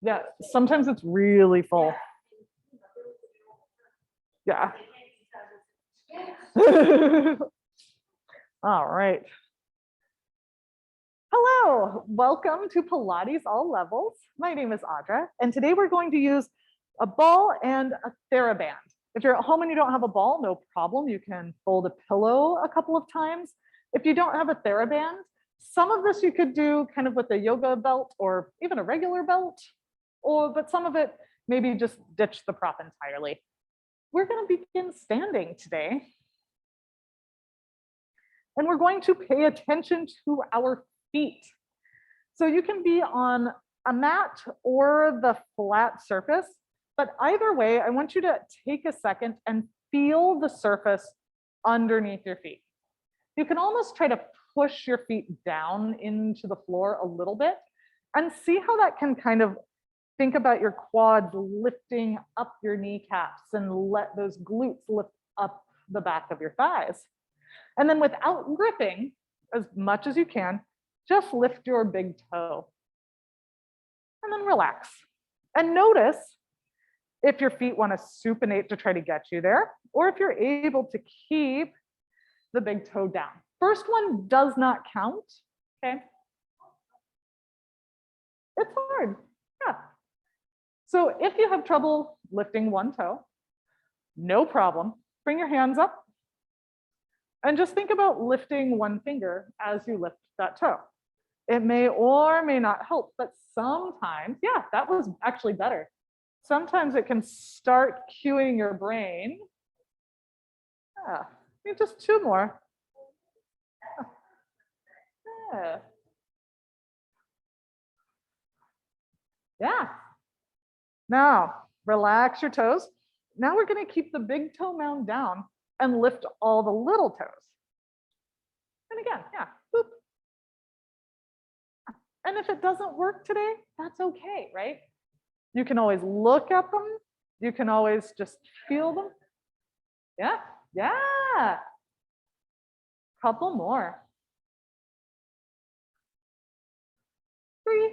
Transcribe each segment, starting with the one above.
Yeah, sometimes it's really full. Yeah. All right. Hello, welcome to Pilates All Levels. My name is Audra, and today we're going to use a ball and a TheraBand. If you're at home and you don't have a ball, no problem. You can fold a pillow a couple of times. If you don't have a TheraBand, some of this you could do kind of with a yoga belt or even a regular belt, but some of it, maybe just ditch the prop entirely. We're going to begin standing today. And we're going to pay attention to our feet. So you can be on a mat or the flat surface, but either way, I want you to take a second and feel the surface underneath your feet. You can almost try to push your feet down into the floor a little bit and see how that can kind of think about your quads lifting up your kneecaps and let those glutes lift up the back of your thighs. And then without gripping, as much as you can, just lift your big toe. And then relax. And notice if your feet want to supinate to try to get you there, or if you're able to keep the big toe down. First one does not count, okay? It's hard, yeah. So if you have trouble lifting one toe, no problem. Bring your hands up. And just think about lifting one finger as you lift that toe. It may or may not help, but sometimes, yeah, that was actually better. Sometimes it can start cueing your brain. Yeah, maybe just two more. Yeah. Yeah. Now, relax your toes. Now we're going to keep the big toe mound down and lift all the little toes. And again, yeah, boop. And if it doesn't work today, that's okay, right? You can always look at them. You can always just feel them. Yeah, yeah. Couple more. 3,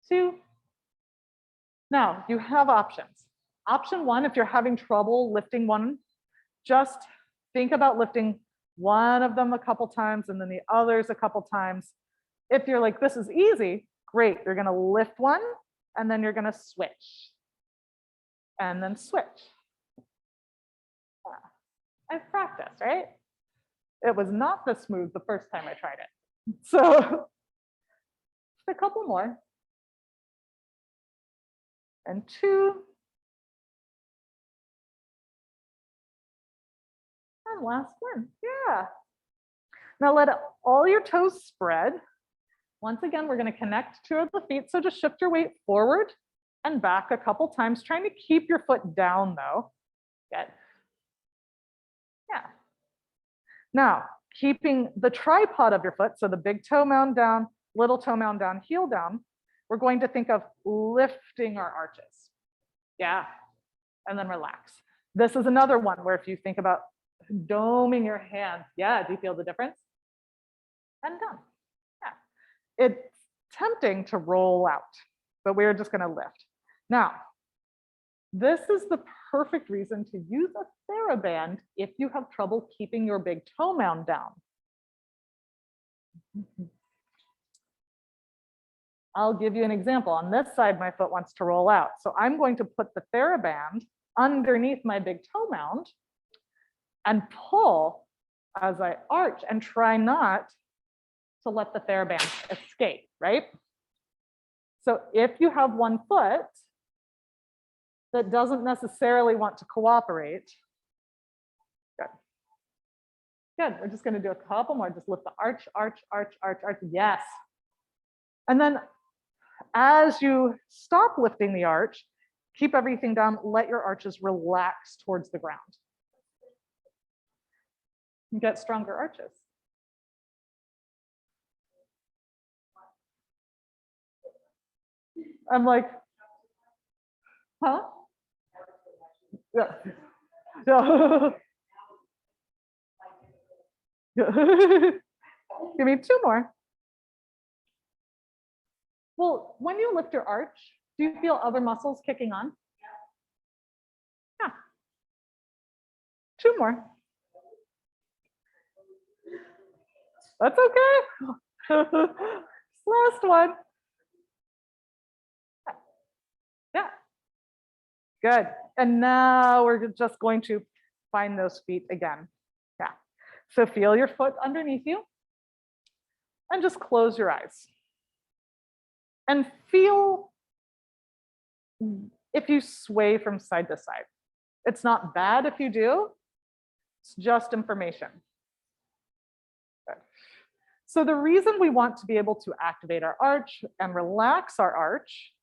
2. Now, you have options. Option 1, if you're having trouble lifting one, just think about lifting one of them a couple times and then the others a couple times. If you're like, this is easy, great. You're going to lift one and then you're going to switch and then switch. I've practiced, right? It was not this smooth the first time I tried it. So a couple more. And 2. And last one, yeah. Now let all your toes spread. Once again, we're going to connect to the feet. So just shift your weight forward and back a couple times, trying to keep your foot down though. Good. Yeah. Now, keeping the tripod of your foot, so the big toe mound down, little toe mound down, heel down, we're going to think of lifting our arches. Yeah. And then relax. This is another one where if you think about doming your hands, yeah, do you feel the difference? And done. Yeah. It's tempting to roll out, but we're just going to lift. Now, this is the perfect reason to use a TheraBand if you have trouble keeping your big toe mound down. I'll give you an example. On this side, my foot wants to roll out. So I'm going to put the TheraBand underneath my big toe mound and pull as I arch and try not to let the TheraBand escape, right? So if you have one foot that doesn't necessarily want to cooperate, good. Good, we're just gonna do a couple more. Just lift the arch, arch, arch, arch, arch, yes. And then as you stop lifting the arch, keep everything down, let your arches relax towards the ground. You get stronger arches. I'm like, huh? Yeah. Yeah. Give me 2 more. Well, when you lift your arch, do you feel other muscles kicking on? Yeah. 2 more. That's okay. Last one. Yeah. Good. And now we're just going to find those feet again. Yeah. So feel your foot underneath you and just close your eyes. And feel if you sway from side to side. It's not bad if you do, it's just information. Good. So the reason we want to be able to activate our arch and relax our arch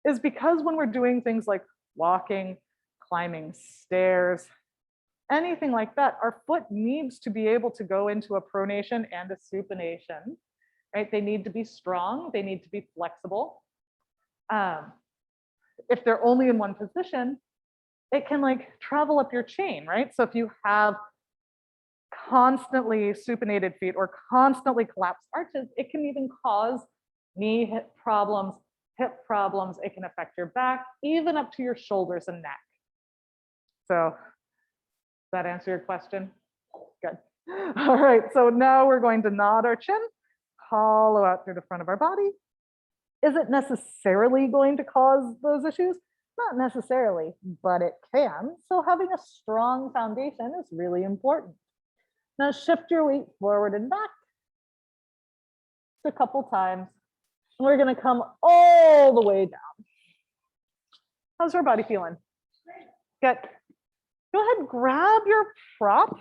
is because when we're doing things like walking, climbing stairs, anything like that, our foot needs to be able to go into a pronation and a supination, right? They need to be strong, they need to be flexible. If they're only in one position, it can like travel up your chain, right? So if you have constantly supinated feet or constantly collapsed arches, it can even cause knee hip problems, it can affect your back, even up to your shoulders and neck. So does that answer your question? Good. All right, so now we're going to nod our chin, hollow out through the front of our body. Is it necessarily going to cause those issues? Not necessarily, but it can. So having a strong foundation is really important. Now shift your weight forward and back just a couple times. We're going to come all the way down. How's your body feeling? Good. Go ahead, grab your prop,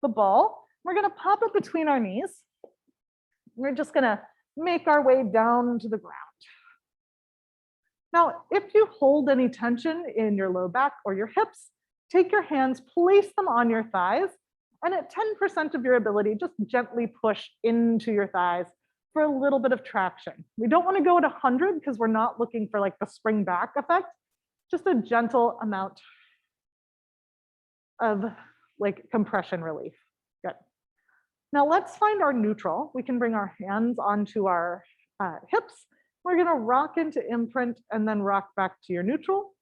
the ball. We're going to pop it between our knees. We're just going to make our way down to the ground. Now, if you hold any tension in your low back or your hips, take your hands, place them on your thighs, and at 10% of your ability, just gently push into your thighs for a little bit of traction. We don't want to go at 100 because we're not looking for like the spring back effect, just a gentle amount of like compression relief. Good. Now let's find our neutral. We can bring our hands onto our hips. We're going to rock into imprint and then rock back to your neutral.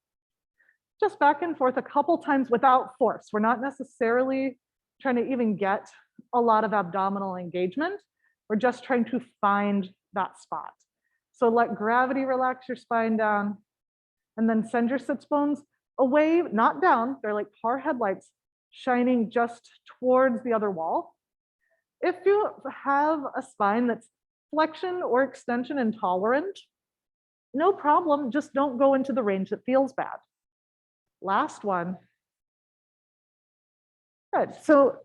Just back and forth a couple times without force. We're not necessarily trying to even get a lot of abdominal engagement. We're just trying to find that spot. So let gravity relax your spine down and then send your sits bones away, not down. They're like car headlights shining just towards the other wall. If you have a spine that's flexion or extension intolerant, no problem, just don't go into the range that feels bad. Last one. Good, so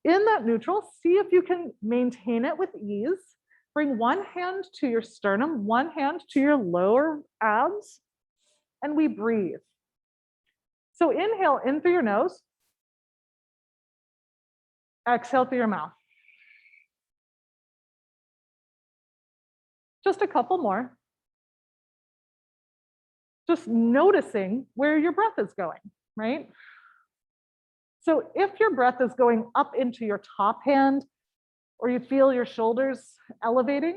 in that neutral, see if you can maintain it with ease. Bring one hand to your sternum, one hand to your lower abs, and we breathe. So inhale in through your nose, exhale through your mouth. Just a couple more. Just noticing where your breath is going, right? So if your breath is going up into your top hand, or you feel your shoulders elevating,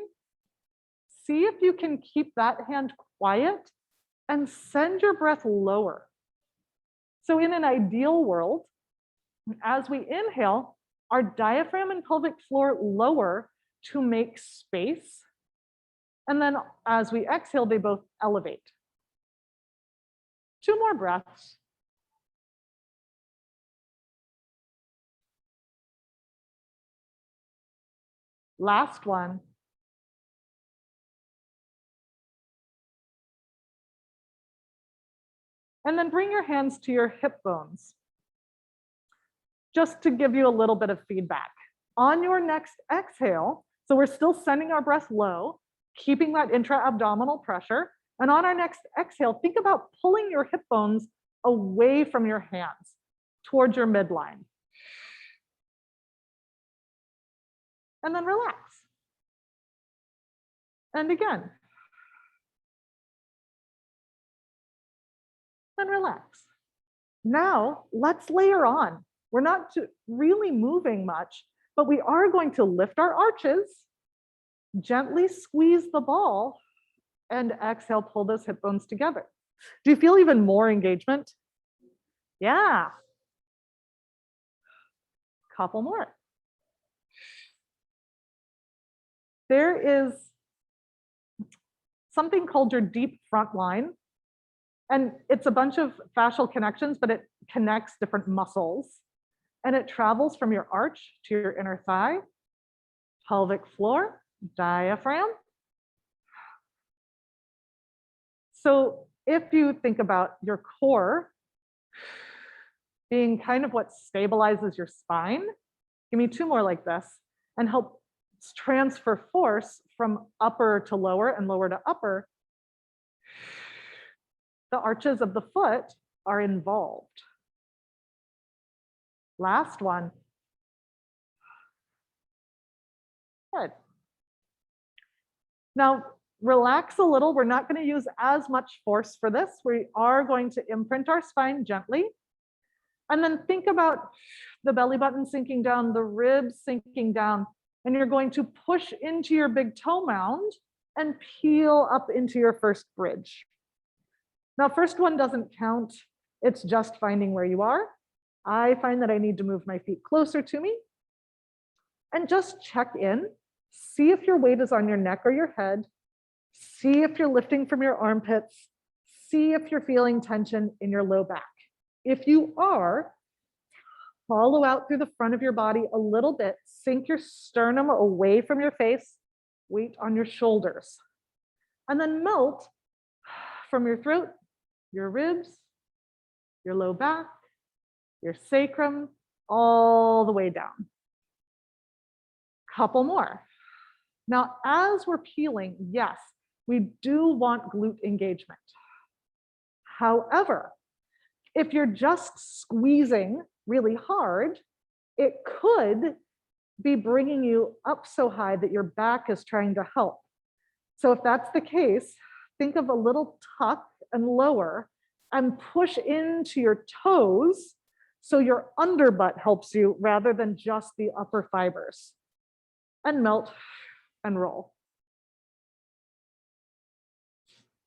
see if you can keep that hand quiet and send your breath lower. So in an ideal world, as we inhale, our diaphragm and pelvic floor lower to make space. And then as we exhale, they both elevate. 2 more breaths. Last one. And then bring your hands to your hip bones. Just to give you a little bit of feedback. On your next exhale, so we're still sending our breath low, keeping that intra-abdominal pressure. And on our next exhale, think about pulling your hip bones away from your hands towards your midline. And then relax. And again. And relax. Now, let's layer on. We're not really moving much, but we are going to lift our arches, Gently squeeze the ball and exhale, pull those hip bones together. Do you feel even more engagement? Yeah. Couple more. There is something called your deep front line. And it's a bunch of fascial connections, but it connects different muscles. And it travels from your arch to your inner thigh, pelvic floor, diaphragm. So if you think about your core being kind of what stabilizes your spine, give me two more like this, and help transfer force from upper to lower and lower to upper. The arches of the foot are involved. Last one. Good. Now, relax a little. We're not going to use as much force for this. We are going to imprint our spine gently. And then think about the belly button sinking down, the ribs sinking down, and you're going to push into your big toe mound and peel up into your first bridge. Now, first one doesn't count. It's just finding where you are. I find that I need to move my feet closer to me and just check in. See if your weight is on your neck or your head. See if you're lifting from your armpits. See if you're feeling tension in your low back. If you are, hollow out through the front of your body a little bit. Sink your sternum away from your face. Weight on your shoulders. And then melt from your throat, your ribs, your low back, your sacrum, all the way down. Couple more. Now, as we're peeling, yes, we do want glute engagement. However, if you're just squeezing really hard, it could be bringing you up so high that your back is trying to help. So if that's the case, think of a little tuck and lower and push into your toes so your underbutt helps you rather than just the upper fibers. And melt and roll.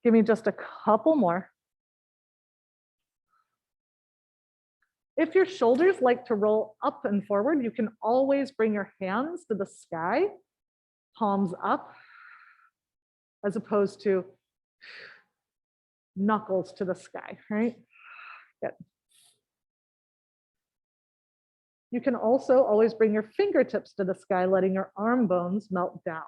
Give me just a couple more. If your shoulders like to roll up and forward, you can always bring your hands to the sky, palms up, as opposed to knuckles to the sky, right? Good. You can also always bring your fingertips to the sky, letting your arm bones melt down.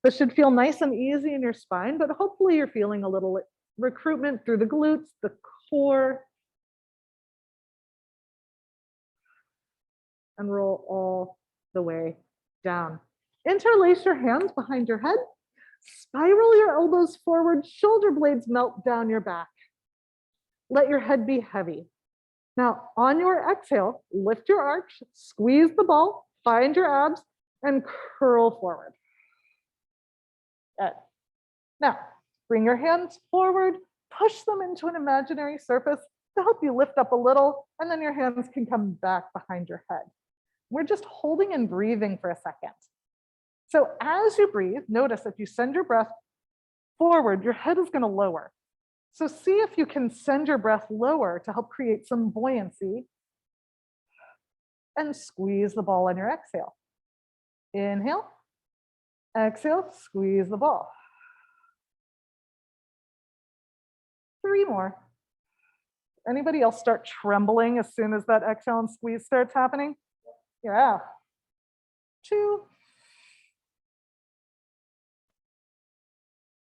This should feel nice and easy in your spine, but hopefully you're feeling a little recruitment through the glutes, the core, and roll all the way down. Interlace your hands behind your head, spiral your elbows forward, shoulder blades melt down your back. Let your head be heavy. Now, on your exhale, lift your arch, squeeze the ball, find your abs, and curl forward. Good. Now, bring your hands forward, push them into an imaginary surface to help you lift up a little, and then your hands can come back behind your head. We're just holding and breathing for a second. So as you breathe, notice if you send your breath forward, your head is going to lower. So see if you can send your breath lower to help create some buoyancy, and squeeze the ball on your exhale. Inhale, exhale, squeeze the ball. 3 more. Anybody else start trembling as soon as that exhale and squeeze starts happening? Yeah. 2.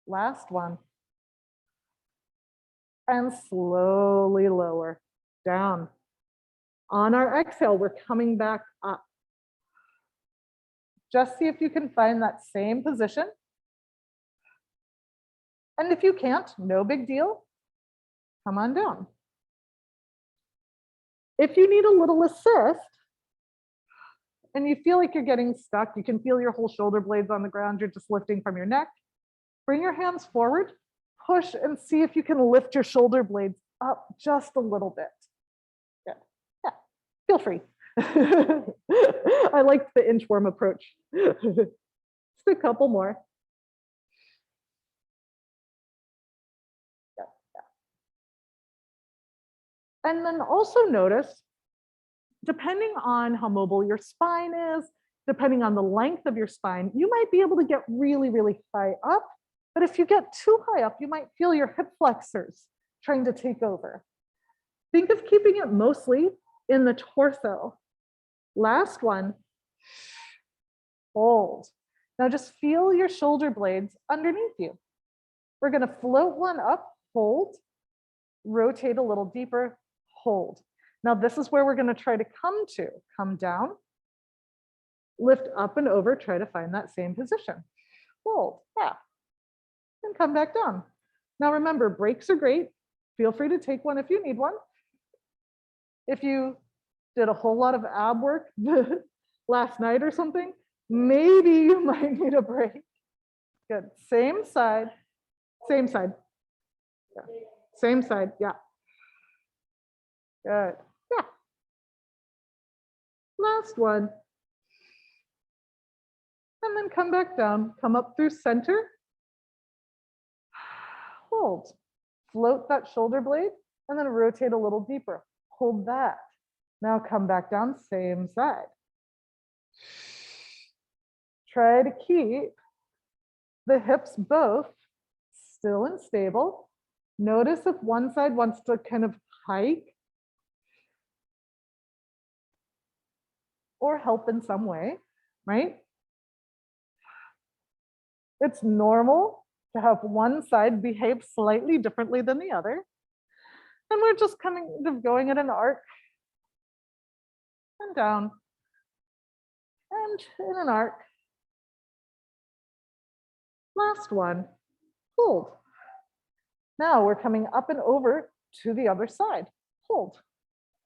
Last one. And slowly lower down. On our exhale, we're coming back up. Just see if you can find that same position. And if you can't, no big deal. Come on down. If you need a little assist and you feel like you're getting stuck, you can feel your whole shoulder blades on the ground, you're just lifting from your neck. Bring your hands forward, push, and see if you can lift your shoulder blades up just a little bit. Good. Yeah, feel free. I liked the inchworm approach. Just a couple more. And then also notice, depending on how mobile your spine is, depending on the length of your spine, you might be able to get really, really high up. But if you get too high up, you might feel your hip flexors trying to take over. Think of keeping it mostly in the torso. Last one, hold. Now just feel your shoulder blades underneath you. We're going to float one up, hold, rotate a little deeper, hold. Now this is where we're going to try to come to. Come down, lift up and over, try to find that same position. Hold, yeah, and come back down. Now remember, breaks are great. Feel free to take one if you need one. If you did a whole lot of ab work last night or something, maybe you might need a break. Good, same side, same side. Yeah. Same side, yeah. Good, yeah. Last one. And then come back down, come up through center. Hold, float that shoulder blade, and then rotate a little deeper. Hold that. Now come back down, same side. Try to keep the hips both still and stable. Notice if one side wants to kind of hike or help in some way, right? It's normal to have one side behave slightly differently than the other. And we're just kind of going at an arc and down and in an arc. Last one, hold. Now we're coming up and over to the other side, hold.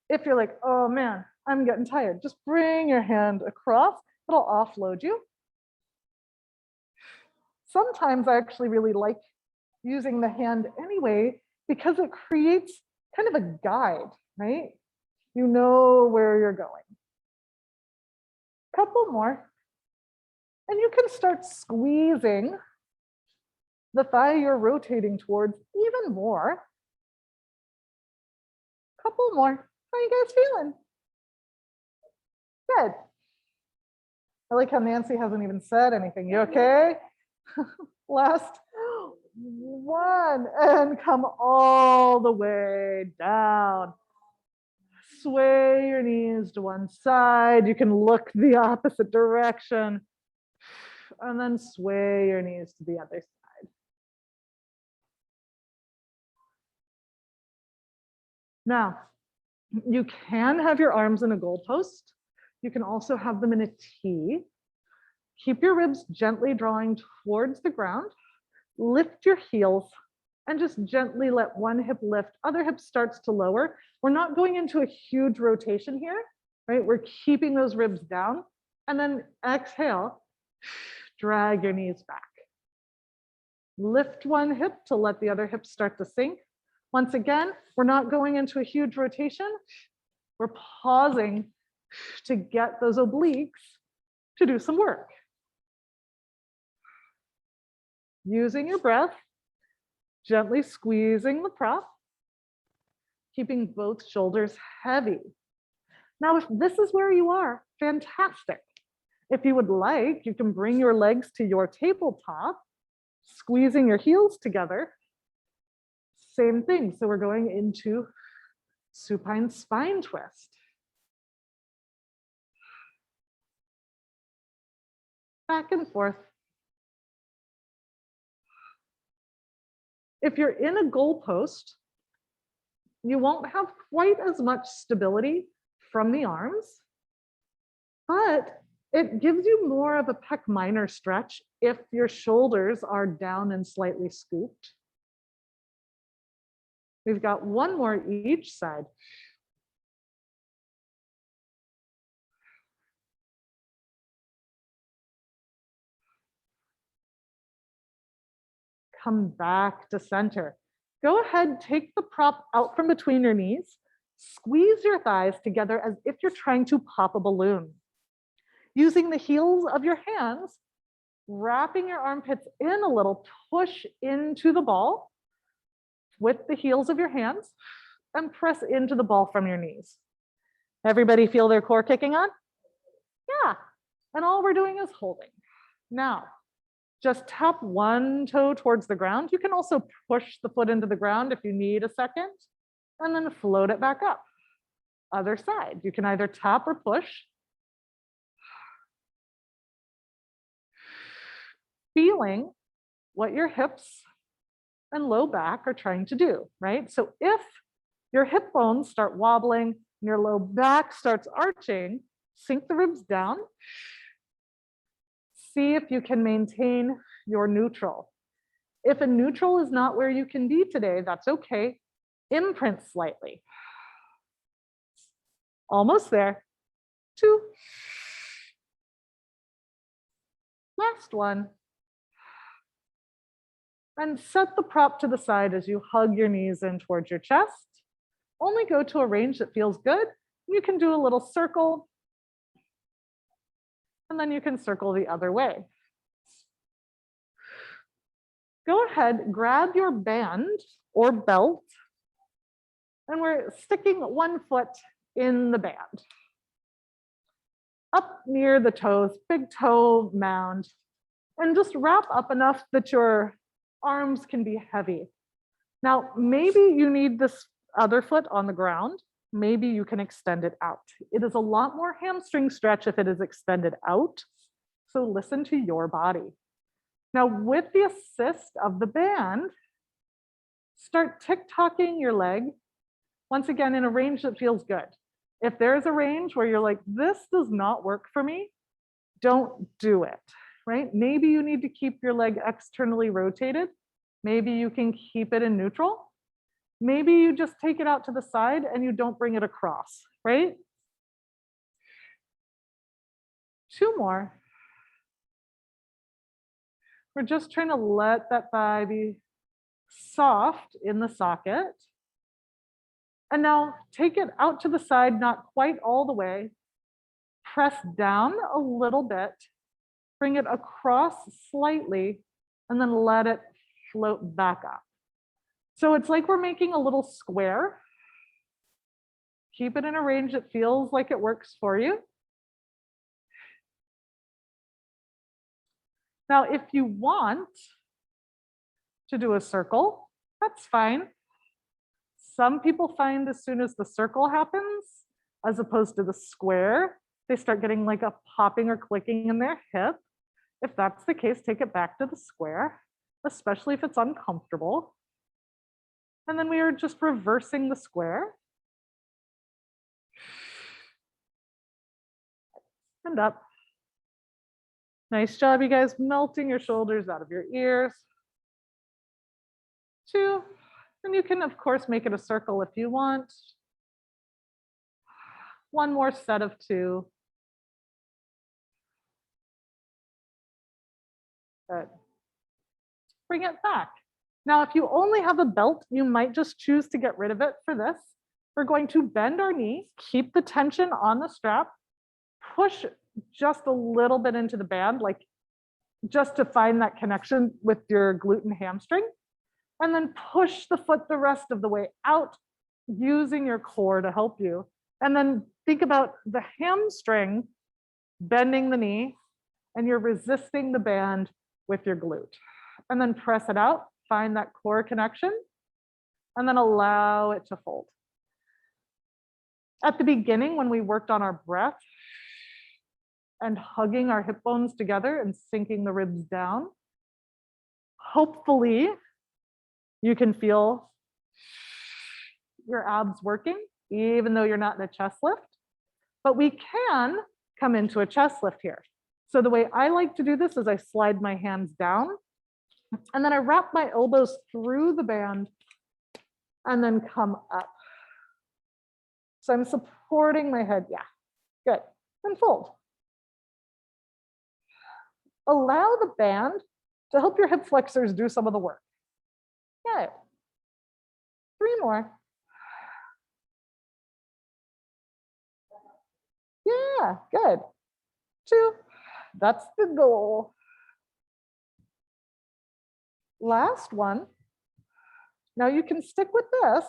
If you're like, oh man, I'm getting tired, just bring your hand across, it'll offload you. Sometimes I actually really like using the hand anyway, because it creates kind of a guide, right? You know where you're going. Couple more. And you can start squeezing the thigh you're rotating towards even more. Couple more. How are you guys feeling? Good. I like how Nancy hasn't even said anything. You okay? Last one, and come all the way down. Sway your knees to one side. You can look the opposite direction, and then sway your knees to the other side. Now, you can have your arms in a goalpost. You can also have them in a T. Keep your ribs gently drawing towards the ground. Lift your heels and just gently let one hip lift, other hip starts to lower. We're not going into a huge rotation here, right? We're keeping those ribs down, and then exhale, drag your knees back. Lift one hip to let the other hip start to sink. Once again, we're not going into a huge rotation. We're pausing to get those obliques to do some work. Using your breath, gently squeezing the prop, keeping both shoulders heavy. Now, if this is where you are, fantastic. If you would like, you can bring your legs to your tabletop, squeezing your heels together. Same thing. So we're going into supine spine twist. Back and forth. If you're in a goalpost, you won't have quite as much stability from the arms, but it gives you more of a pec minor stretch if your shoulders are down and slightly scooped. We've got one more each side. Come back to center. Go ahead, take the prop out from between your knees. Squeeze your thighs together as if you're trying to pop a balloon. Using the heels of your hands, wrapping your armpits in a little, push into the ball with the heels of your hands and press into the ball from your knees. Everybody feel their core kicking on? Yeah, and all we're doing is holding. Now, just tap one toe towards the ground. You can also push the foot into the ground if you need a second, and then float it back up. Other side, you can either tap or push. Feeling what your hips and low back are trying to do, right? So if your hip bones start wobbling and your low back starts arching, sink the ribs down. See if you can maintain your neutral. If a neutral is not where you can be today, that's okay. Imprint slightly. Almost there. 2. Last one. And set the prop to the side as you hug your knees in towards your chest. Only go to a range that feels good. You can do a little circle, and then you can circle the other way. Go ahead, grab your band or belt, and we're sticking one foot in the band. Up near the toes, big toe mound, and just wrap up enough that your arms can be heavy. Now, maybe you need this other foot on the ground. Maybe you can extend it out. It is a lot more hamstring stretch if it is extended out. So listen to your body. Now, with the assist of the band, start tick-tocking your leg, once again, in a range that feels good. If there's a range where you're like, this does not work for me, don't do it, right? Maybe you need to keep your leg externally rotated. Maybe you can keep it in neutral. Maybe you just take it out to the side and you don't bring it across, right? 2 more. We're just trying to let that thigh be soft in the socket. And now take it out to the side, not quite all the way. Press down a little bit, bring it across slightly, and then let it float back up. So it's like we're making a little square. Keep it in a range that feels like it works for you. Now, if you want to do a circle, that's fine. Some people find as soon as the circle happens, as opposed to the square, they start getting like a popping or clicking in their hip. If that's the case, take it back to the square, especially if it's uncomfortable. And then we are just reversing the square. And up. Nice job, you guys, melting your shoulders out of your ears. 2. And you can, of course, make it a circle if you want. 1 more set of 2. Good. Bring it back. Now, if you only have a belt, you might just choose to get rid of it for this. We're going to bend our knee, keep the tension on the strap, push just a little bit into the band, like just to find that connection with your glute and hamstring, and then push the foot the rest of the way out using your core to help you. And then think about the hamstring bending the knee, and you're resisting the band with your glute. And then press it out, find that core connection, and then allow it to fold. At the beginning, when we worked on our breath and hugging our hip bones together and sinking the ribs down, hopefully you can feel your abs working, even though you're not in a chest lift. But we can come into a chest lift here. So the way I like to do this is I slide my hands down, and then I wrap my elbows through the band and then come up. So I'm supporting my head, yeah, good, and fold. Allow the band to help your hip flexors do some of the work. Good. 3 more. Yeah, good. 2. That's the goal. Last one. Now you can stick with this,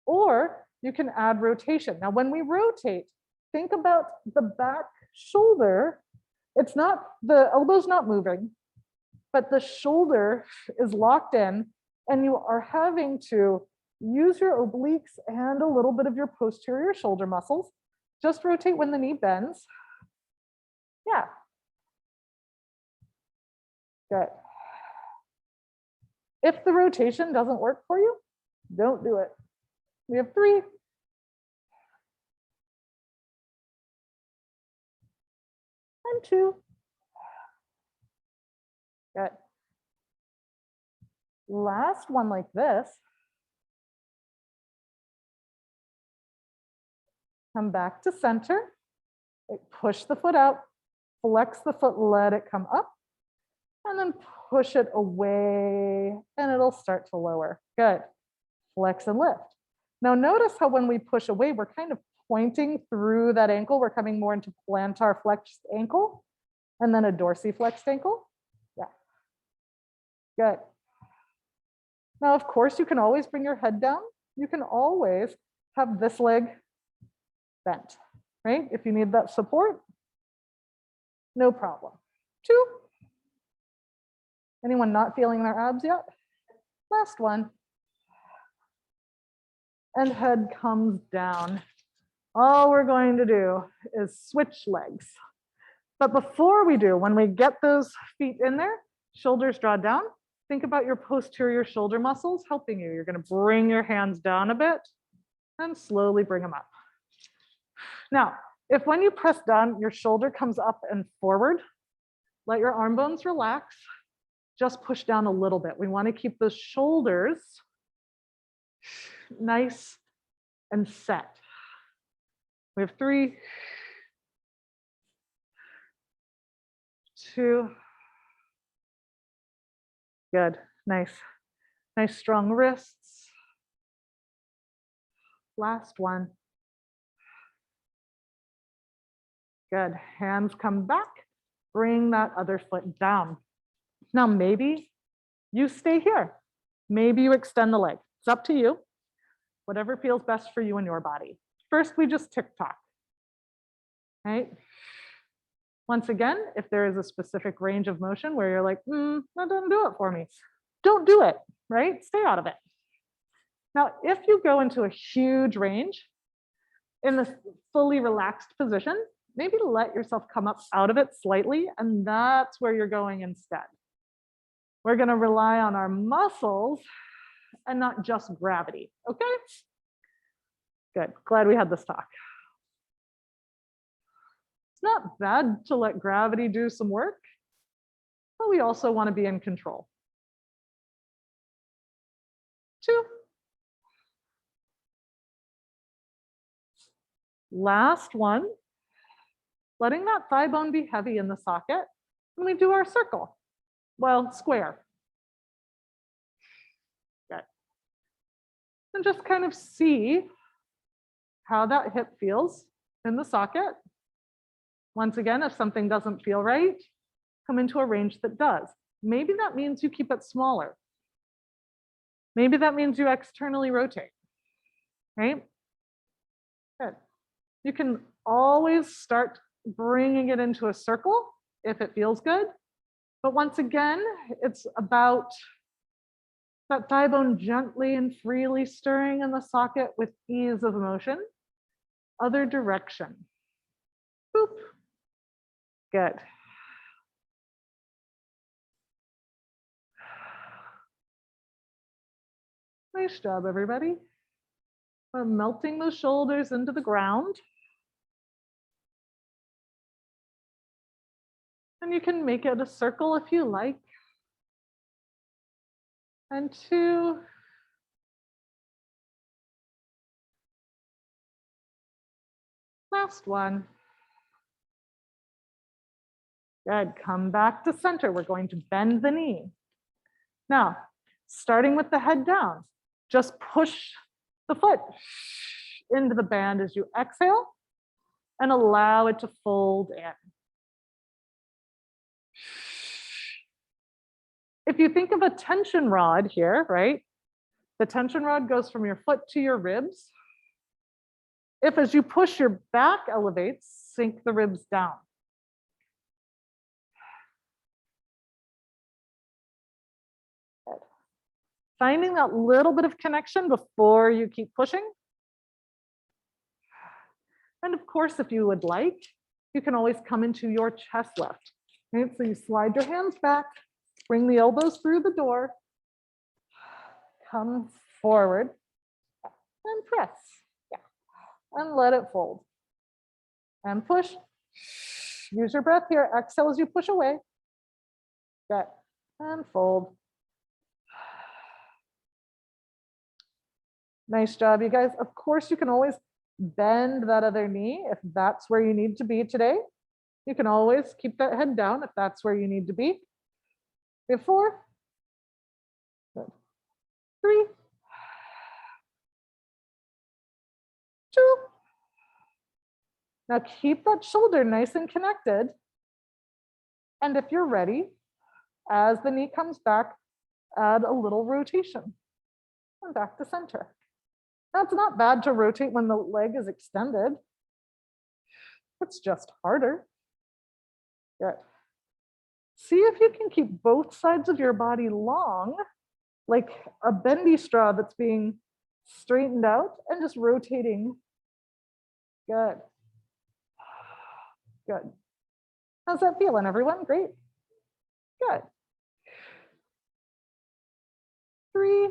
or you can add rotation. Now, when we rotate, think about the back shoulder. It's not, the elbow's not moving, but the shoulder is locked in, and you are having to use your obliques and a little bit of your posterior shoulder muscles. Just rotate when the knee bends. Yeah. Good. If the rotation doesn't work for you, don't do it. We have 3. And 2. Good. Last one like this. Come back to center. Push the foot out, flex the foot, let it come up, and then push it away, and it'll start to lower. Good. Flex and lift. Now notice how when we push away, we're kind of pointing through that ankle. We're coming more into plantar flexed ankle and then a dorsiflexed ankle. Yeah. Good. Now, of course, you can always bring your head down. You can always have this leg bent, right? If you need that support, no problem. 2. Anyone not feeling their abs yet? Last one. And head comes down. All we're going to do is switch legs. But before we do, when we get those feet in there, shoulders draw down, think about your posterior shoulder muscles helping you. You're going to bring your hands down a bit and slowly bring them up. Now, if when you press down, your shoulder comes up and forward, let your arm bones relax. Just push down a little bit. We want to keep those shoulders nice and set. We have 3, 2. Good. Nice. Nice strong wrists. Last one. Good. Hands come back. Bring that other foot down. Now, maybe you stay here. Maybe you extend the leg. It's up to you. Whatever feels best for you and your body. First, we just tick-tock. Right? Once again, if there is a specific range of motion where you're like, that doesn't do it for me, don't do it, right? Stay out of it. Now, if you go into a huge range in this fully relaxed position, maybe let yourself come up out of it slightly, and that's where you're going instead. We're going to rely on our muscles and not just gravity, okay? Good, glad we had this talk. It's not bad to let gravity do some work, but we also want to be in control. 2. Last one, letting that thigh bone be heavy in the socket when we do our circle. Well, square. Good. And just kind of see how that hip feels in the socket. Once again, if something doesn't feel right, come into a range that does. Maybe that means you keep it smaller. Maybe that means you externally rotate, right? Good. You can always start bringing it into a circle if it feels good. But once again, it's about that thigh bone gently and freely stirring in the socket with ease of motion. Other direction. Boop. Good. Nice job, everybody. We're melting those shoulders into the ground. And you can make it a circle if you like. And 2. Last one. Good, come back to center. We're going to bend the knee. Now, starting with the head down, just push the foot into the band as you exhale, and allow it to fold in. If you think of a tension rod here, right? The tension rod goes from your foot to your ribs. If as you push your back elevates, sink the ribs down. Good. Finding that little bit of connection before you keep pushing. And of course, if you would like, you can always come into your chest lift. Right? So you slide your hands back, bring the elbows through the door, come forward and press. Yeah. And let it fold. And push. Use your breath here. Exhale as you push away. Good. And fold. Nice job, you guys. Of course, you can always bend that other knee if that's where you need to be today. You can always keep that head down if that's where you need to be. We have 4. Good. 3. 2. Now keep that shoulder nice and connected. And if you're ready, as the knee comes back, add a little rotation and back to center. Now it's not bad to rotate when the leg is extended. It's just harder. Good. See if you can keep both sides of your body long, like a bendy straw that's being straightened out and just rotating. Good. Good. How's that feeling, everyone? Great. Good. 3,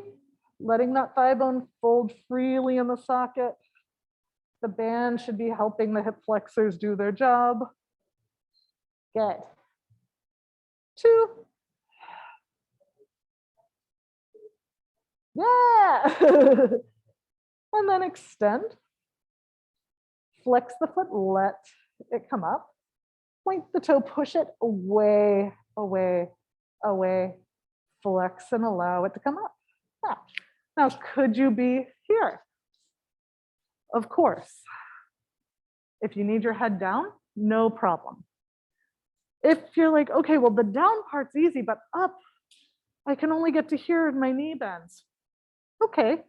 letting that thigh bone fold freely in the socket. The band should be helping the hip flexors do their job. Good. 2. Yeah. And then extend. Flex the foot, let it come up. Point the toe, push it away, away, away. Flex and allow it to come up. Yeah. Now, could you be here? Of course. If you need your head down, no problem. If you're like, okay, well, the down part's easy, but up, I can only get to here in my knee bends. Okay,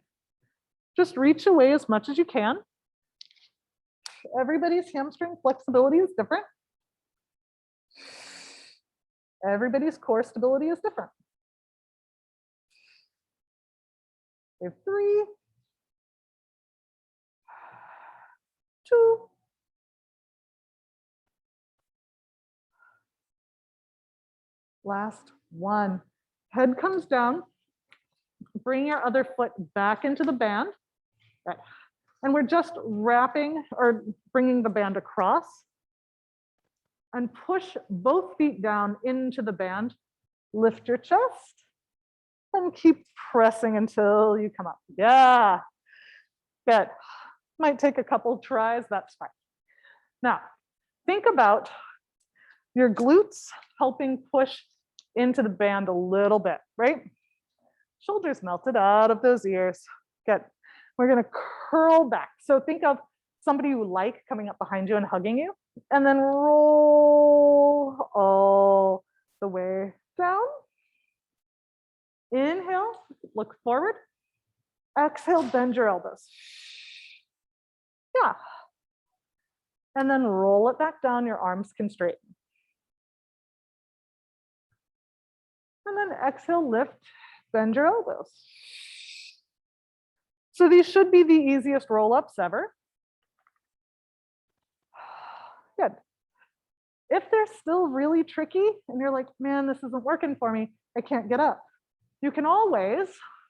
just reach away as much as you can. Everybody's hamstring flexibility is different. Everybody's core stability is different. We have 3, 2, last 1. Head comes down. Bring your other foot back into the band. Good. And we're just wrapping or bringing the band across. And push both feet down into the band. Lift your chest. And keep pressing until you come up. Yeah. Good. Might take a couple tries, that's fine. Now, think about your glutes helping push into the band a little bit, right? Shoulders melted out of those ears. Good. We're gonna curl back. So think of somebody you like coming up behind you and hugging you, and then roll all the way down. Inhale, look forward. Exhale, bend your elbows. Yeah. And then roll it back down, your arms can straighten. And then exhale, lift, bend your elbows. So these should be the easiest roll-ups ever. Good. If they're still really tricky and you're like, man, this isn't working for me, I can't get up, you can always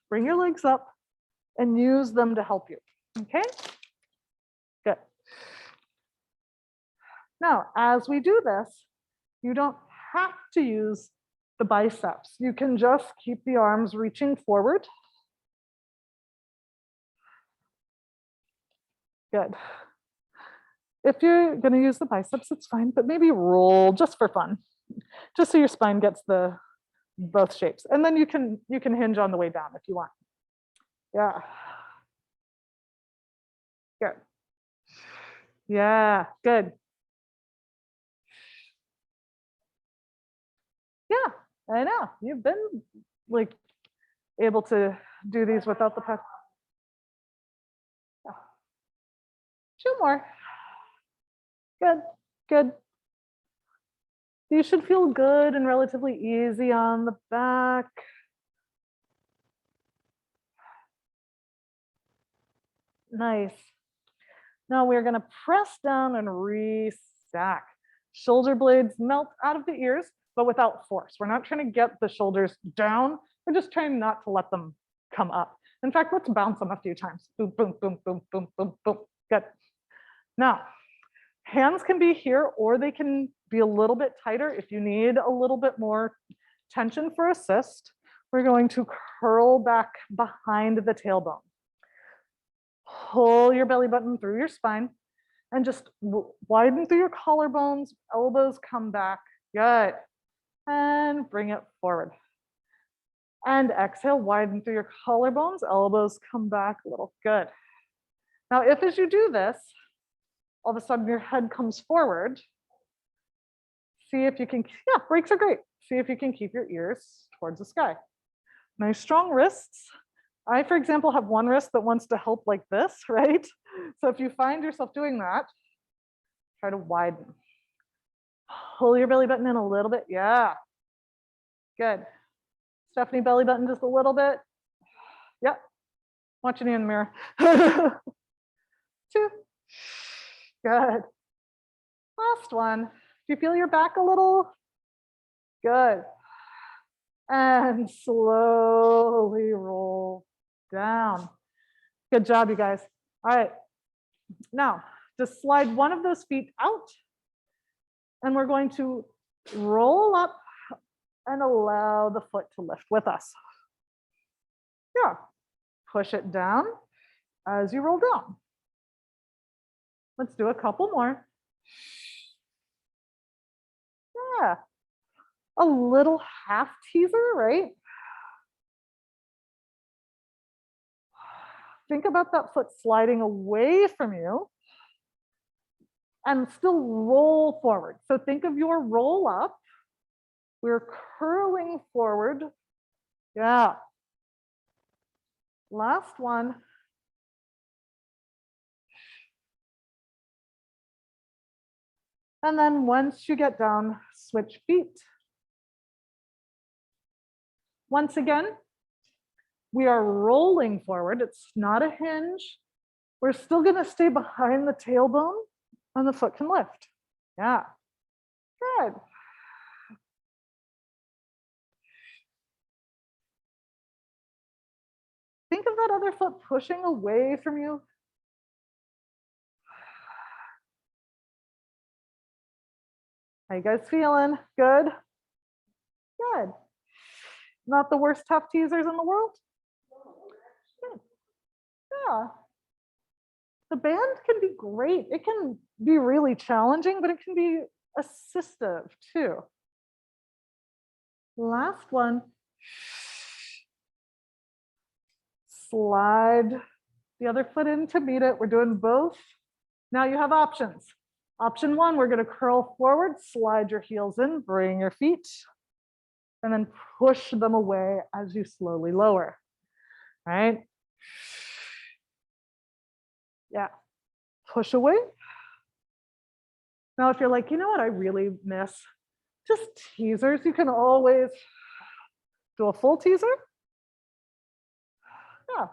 bring your legs up and use them to help you, okay? Good. Now, as we do this, you don't have to use the biceps. You can just keep the arms reaching forward. Good. If you're going to use the biceps, it's fine, but maybe roll just for fun, just so your spine gets the both shapes. And then you can hinge on the way down if you want. Yeah. Good. Yeah, good. Yeah, I know. You've been like able to do these without the pet. Two more. Good, good. You should feel good and relatively easy on the back. Nice. Now we're going to press down and restack. Shoulder blades melt out of the ears, but without force. We're not trying to get the shoulders down. We're just trying not to let them come up. In fact, let's bounce them a few times. Boom, boom, boom, boom, boom, boom, boom. Good. Now, hands can be here or they can be a little bit tighter if you need a little bit more tension for assist. We're going to curl back behind the tailbone. Pull your belly button through your spine and just widen through your collarbones, elbows come back. Good. And bring it forward. And exhale, widen through your collarbones, elbows come back a little. Good. Now, if as you do this, all of a sudden your head comes forward, see if you can, yeah, breaks are great. See if you can keep your ears towards the sky. Nice strong wrists. I, for example, have one wrist that wants to help like this, right? So if you find yourself doing that, try to widen. Pull your belly button in a little bit. Yeah. Good. Stephanie, belly button just a little bit. Yep. Watching you in the mirror. 2. Good. Last one. Do you feel your back a little? Good. And slowly roll down. Good job, you guys. All right. Now, just slide one of those feet out. And we're going to roll up and allow the foot to lift with us. Yeah. Push it down as you roll down. Let's do a couple more. Yeah. A little half teaser, right? Think about that foot sliding away from you and still roll forward. So think of your roll up. We're curling forward. Yeah. Last one. And then once you get down, switch feet. Once again, we are rolling forward. It's not a hinge. We're still going to stay behind the tailbone and the foot can lift. Yeah. Good. Think of that other foot pushing away from you. How you guys feeling? Good? Good. Not the worst tough teasers in the world? Good. Yeah. The band can be great. It can be really challenging, but it can be assistive too. Last one. Slide the other foot in to meet it. We're doing both. Now you have options. Option 1, we're going to curl forward, slide your heels in, bring your feet, and then push them away as you slowly lower. All right? Yeah. Push away. Now, if you're like, you know what I really miss? Just teasers. You can always do a full teaser. Yeah.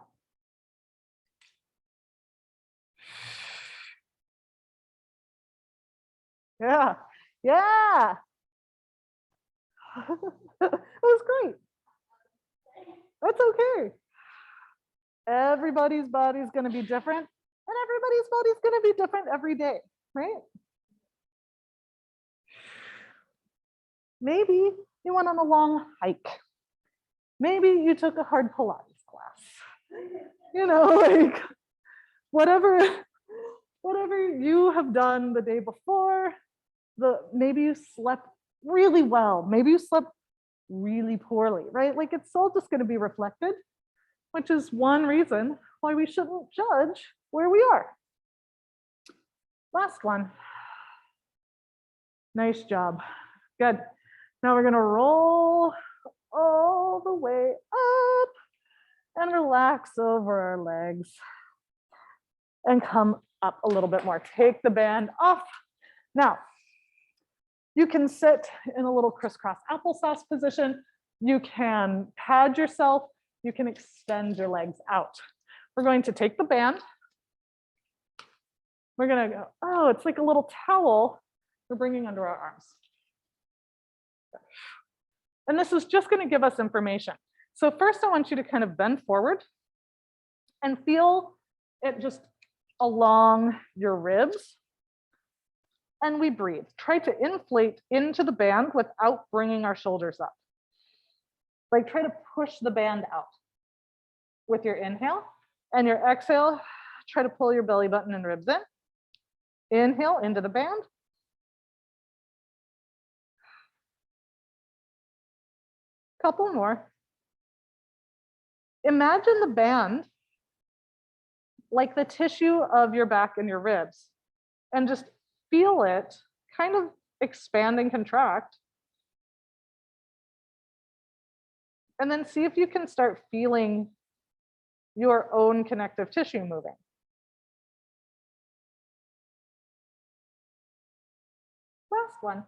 Yeah. Yeah. That was great. That's okay. Everybody's body is going to be different, and everybody's body is going to be different every day, right? Maybe you went on a long hike. Maybe you took a hard Pilates class. You know, like whatever you have done the day before, maybe you slept really well, maybe you slept really poorly, right? Like it's all just going to be reflected, which is one reason why we shouldn't judge where we are. Last one. Nice job. Good. Now we're gonna roll all the way up and relax over our legs and come up a little bit more. Take the band off. Now, you can sit in a little crisscross applesauce position. You can pad yourself. You can extend your legs out. We're going to take the band. We're gonna go, oh, it's like a little towel we're bringing under our arms. And this is just gonna give us information. So first I want you to kind of bend forward and feel it just along your ribs. And we breathe. Try to inflate into the band without bringing our shoulders up. Like try to push the band out with your inhale, and your exhale, try to pull your belly button and ribs in. Inhale into the band. Couple more. Imagine the band like the tissue of your back and your ribs, and just feel it kind of expand and contract. And then see if you can start feeling your own connective tissue moving. Last one.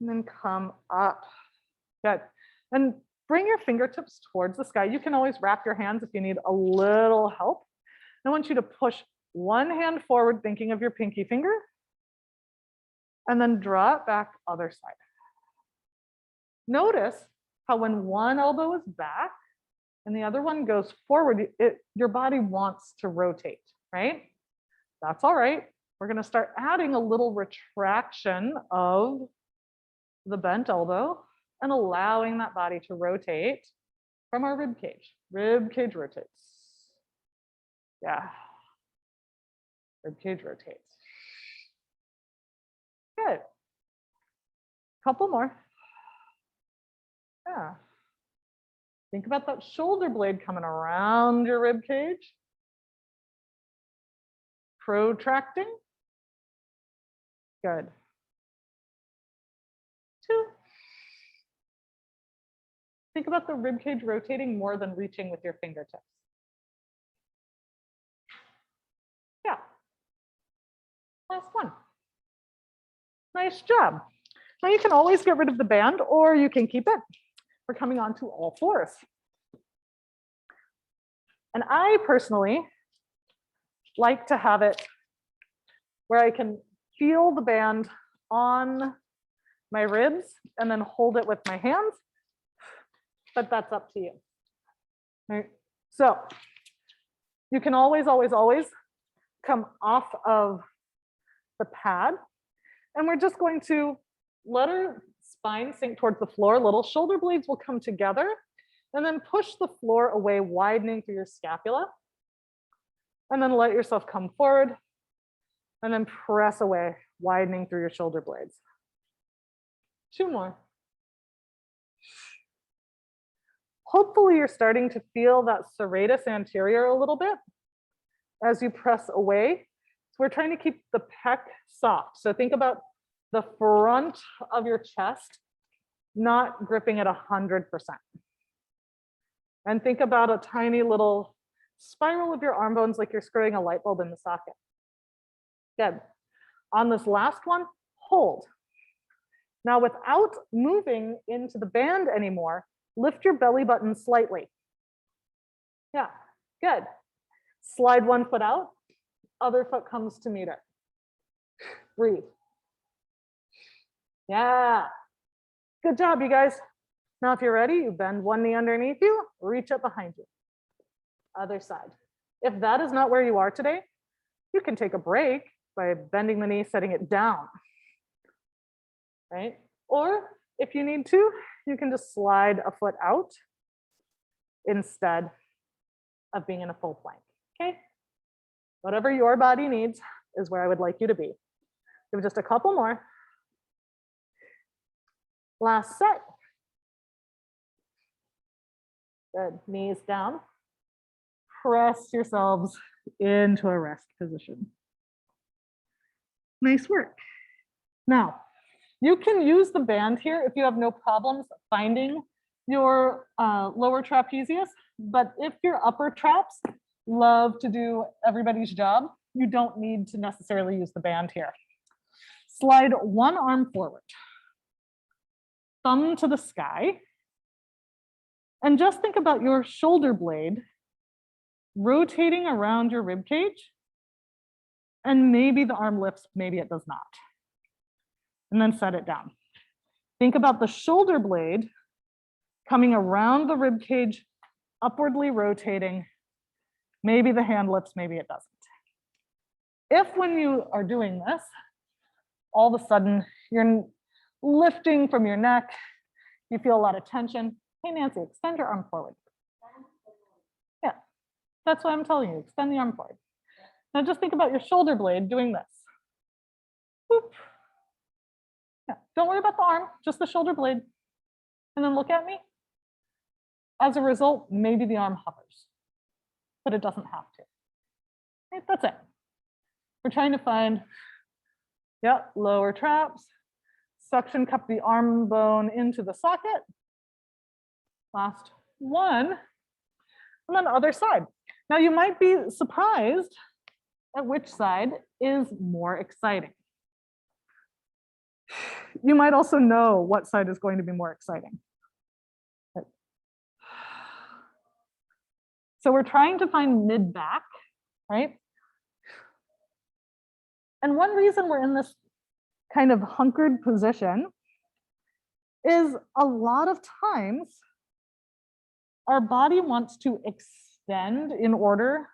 And then come up. Good. And bring your fingertips towards the sky. You can always wrap your hands if you need a little help. I want you to push one hand forward, thinking of your pinky finger, and then draw it back other side. Notice how when one elbow is back and the other one goes forward, your body wants to rotate, right? That's all right. We're going to start adding a little retraction of the bent elbow and allowing that body to rotate from our rib cage. Rib cage rotates. Yeah. Rib cage rotates. Good. Couple more. Yeah. Think about that shoulder blade coming around your rib cage. Protracting. Good. 2. Think about the rib cage rotating more than reaching with your fingertips. Yeah. Last one. Nice job. Now you can always get rid of the band or you can keep it. We're coming on to all fours. And I personally like to have it where I can feel the band on my ribs and then hold it with my hands, but that's up to you. Right? So you can always, always, always come off of the pad, and we're just going to let our spine sink towards the floor. Little shoulder blades will come together, and then push the floor away, widening through your scapula. And then let yourself come forward, and then press away, widening through your shoulder blades. 2 more. Hopefully you're starting to feel that serratus anterior a little bit as you press away. So we're trying to keep the pec soft. So think about the front of your chest not gripping at 100%. And think about a tiny little spiral of your arm bones like you're screwing a light bulb in the socket. Good. On this last one, hold. Now without moving into the band anymore, lift your belly button slightly. Yeah, good. Slide one foot out, other foot comes to meet it. Breathe. Yeah, good job, you guys. Now if you're ready, you bend one knee underneath you, reach up behind you. Other side. If that is not where you are today, you can take a break by bending the knee, setting it down, right? Or if you need to, you can just slide a foot out instead of being in a full plank, okay? Whatever your body needs is where I would like you to be. Give just a couple more. Last set. Good, knees down. Press yourselves into a rest position. Nice work. Now, you can use the band here if you have no problems finding your lower trapezius, but if your upper traps love to do everybody's job, you don't need to necessarily use the band here. Slide one arm forward, thumb to the sky, and just think about your shoulder blade rotating around your rib cage, and maybe the arm lifts, maybe it does not. And then set it down. Think about the shoulder blade coming around the rib cage, upwardly rotating. Maybe the hand lifts, maybe it doesn't. If when you are doing this, all of a sudden you're lifting from your neck, you feel a lot of tension. Hey, Nancy, extend your arm forward. Yeah, that's what I'm telling you, extend the arm forward. Now just think about your shoulder blade doing this. Boop. Yeah, don't worry about the arm, just the shoulder blade. And then look at me. As a result, maybe the arm hovers, but it doesn't have to. Okay, that's it. We're trying to find, yeah, lower traps, suction cup the arm bone into the socket. Last one, and then the other side. Now you might be surprised at which side is more exciting. You might also know what side is going to be more exciting. So we're trying to find mid-back, right? And one reason we're in this kind of hunkered position is a lot of times our body wants to extend in order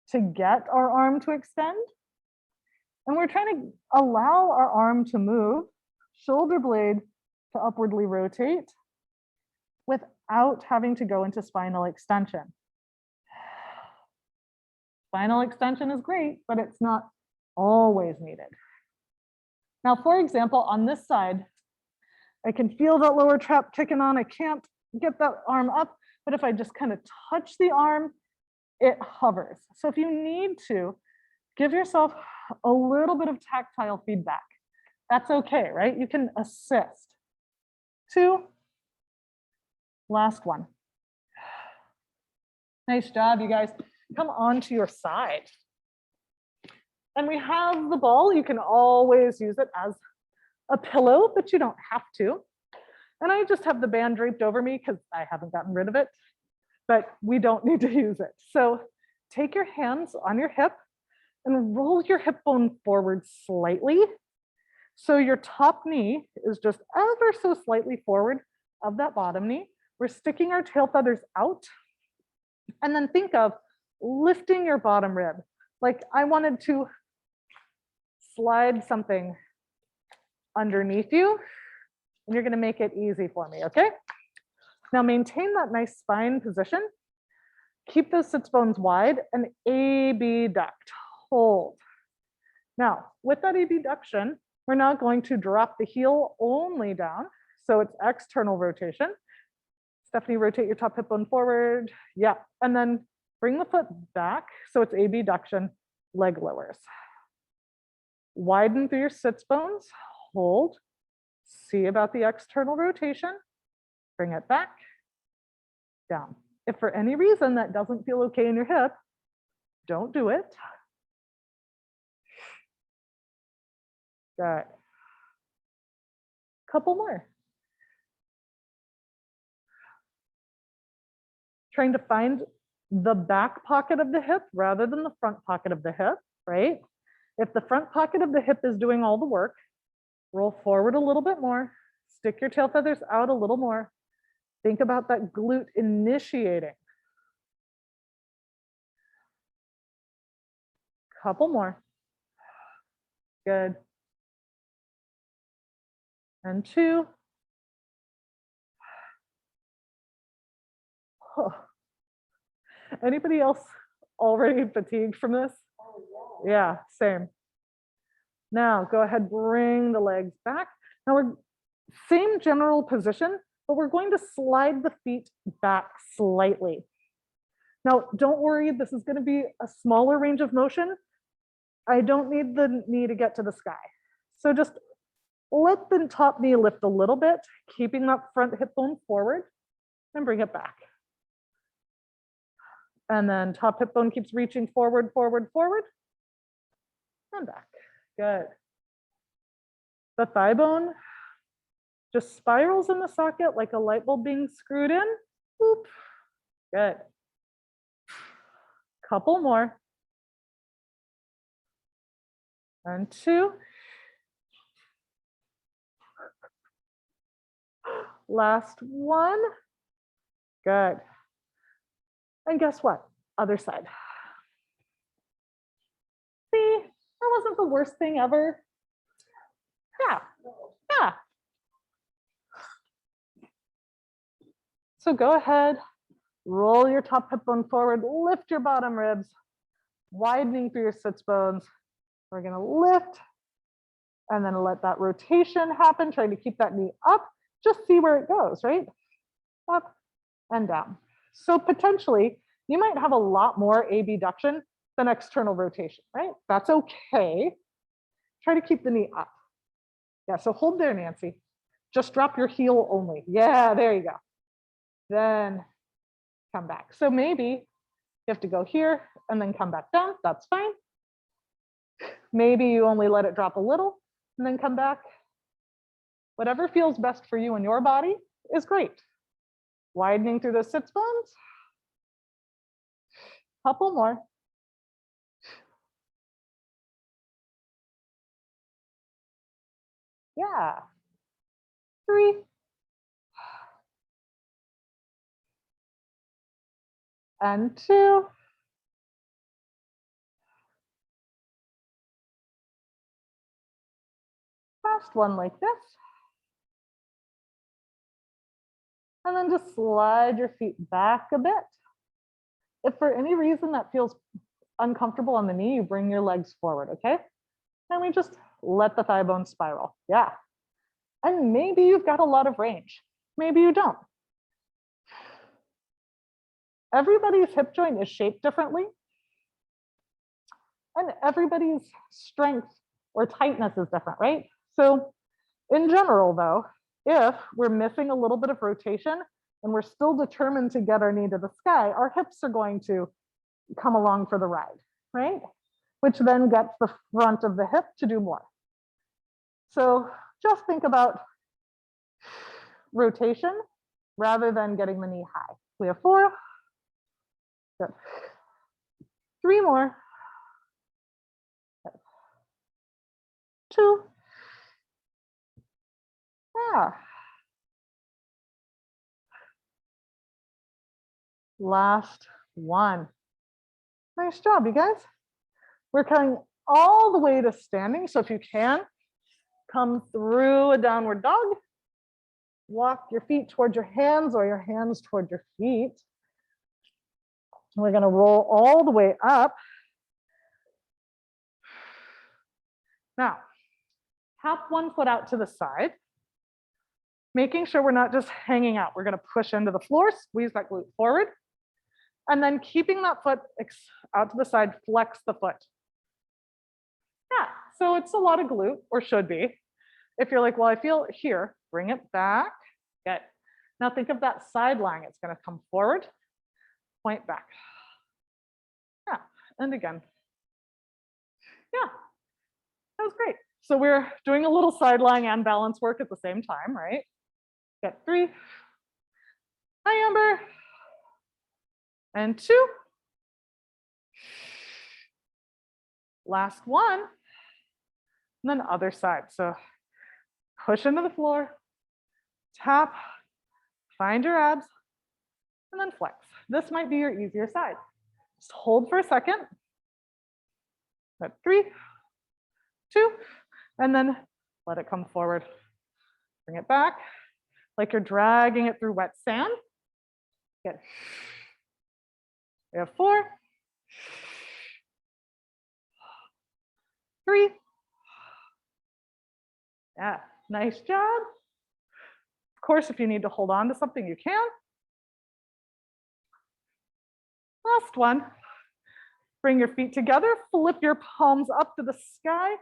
to get our arm to extend. And we're trying to allow our arm to move, shoulder blade to upwardly rotate without having to go into spinal extension. Spinal extension is great, but it's not always needed. Now, for example, on this side, I can feel that lower trap kicking on. I can't get that arm up, but if I just kind of touch the arm, it hovers. So if you need to, give yourself a little bit of tactile feedback. That's okay, right? You can assist. 2, last one. Nice job, you guys. Come on to your side. And we have the ball. You can always use it as a pillow, but you don't have to. And I just have the band draped over me because I haven't gotten rid of it, but we don't need to use it. So take your hands on your hip and roll your hip bone forward slightly. So your top knee is just ever so slightly forward of that bottom knee. We're sticking our tail feathers out. And then think of lifting your bottom rib. Like I wanted to slide something underneath you, and you're gonna make it easy for me, okay? Now maintain that nice spine position. Keep those sits bones wide and abduct, hold. Now, with that abduction, we're now going to drop the heel only down. So it's external rotation. Stephanie, rotate your top hip bone forward. Yeah, and then bring the foot back. So it's abduction, leg lowers. Widen through your sits bones, hold. See about the external rotation. Bring it back, down. If for any reason that doesn't feel okay in your hip, don't do it. Good. Couple more. Trying to find the back pocket of the hip rather than the front pocket of the hip, right? If the front pocket of the hip is doing all the work, roll forward a little bit more, stick your tail feathers out a little more. Think about that glute initiating. Couple more. Good. And 2. Oh. Anybody else already fatigued from this? Yeah, same. Now go ahead, bring the legs back. Now we're same general position, but we're going to slide the feet back slightly. Now, don't worry, this is going to be a smaller range of motion. I don't need the knee to get to the sky. So just let the top knee lift a little bit, keeping that front hip bone forward, and bring it back. And then top hip bone keeps reaching forward, forward, forward, and back. Good. The thigh bone just spirals in the socket like a light bulb being screwed in. Boop. Good. Couple more. And 2. Last 1. Good. And guess what? Other side. See, that wasn't the worst thing ever. Yeah. Yeah. So go ahead, roll your top hip bone forward, lift your bottom ribs, widening through your sits bones. We're going to lift and then let that rotation happen, trying to keep that knee up. Just see where it goes, right? Up and down. So potentially, you might have a lot more abduction than external rotation, right? That's okay. Try to keep the knee up. Yeah, so hold there, Nancy. Just drop your heel only. Yeah, there you go. Then come back. So maybe you have to go here and then come back down. That's fine. Maybe you only let it drop a little and then come back. Whatever feels best for you and your body is great. Widening through those sits bones. Couple more. Yeah. 3. And 2. Last one like this. And then just slide your feet back a bit. If for any reason that feels uncomfortable on the knee, you bring your legs forward, okay? And we just let the thigh bone spiral. Yeah. And maybe you've got a lot of range. Maybe you don't. Everybody's hip joint is shaped differently. And everybody's strength or tightness is different, right? So in general, though, if we're missing a little bit of rotation and we're still determined to get our knee to the sky, our hips are going to come along for the ride, right? Which then gets the front of the hip to do more. So just think about rotation rather than getting the knee high. We have 4. Good. 3 more. 2. Yeah. Last 1. Nice job, you guys. We're coming all the way to standing. So if you can, come through a downward dog. Walk your feet towards your hands or your hands toward your feet. We're going to roll all the way up. Now, tap one foot out to the side, making sure we're not just hanging out. We're going to push into the floor, squeeze that glute forward, and then keeping that foot out to the side, flex the foot. Yeah, so it's a lot of glute, or should be. If you're like, well, I feel it here, bring it back. Good. Now think of that side lying. It's going to come forward, point back. Yeah, and again. Yeah, that was great. So we're doing a little side lying and balance work at the same time, right? Get 3. Hi, Amber. And 2. Last 1. And then other side. So push into the floor, tap, find your abs, and then flex. This might be your easier side. Just hold for a second. At 3, 2, and then let it come forward. Bring it back like you're dragging it through wet sand. Good. We have 4, 3. Yeah, nice job. Of course, if you need to hold on to something, you can. Last one. Bring your feet together, flip your palms up to the sky,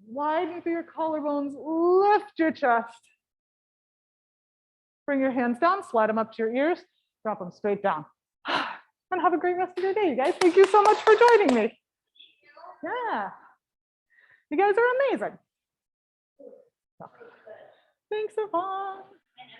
widen through your collarbones, lift your chest. Bring your hands down, slide them up to your ears, drop them straight down. And have a great rest of your day, you guys. Thank you so much for joining me. Yeah, you guys are amazing. Thanks, Yvonne.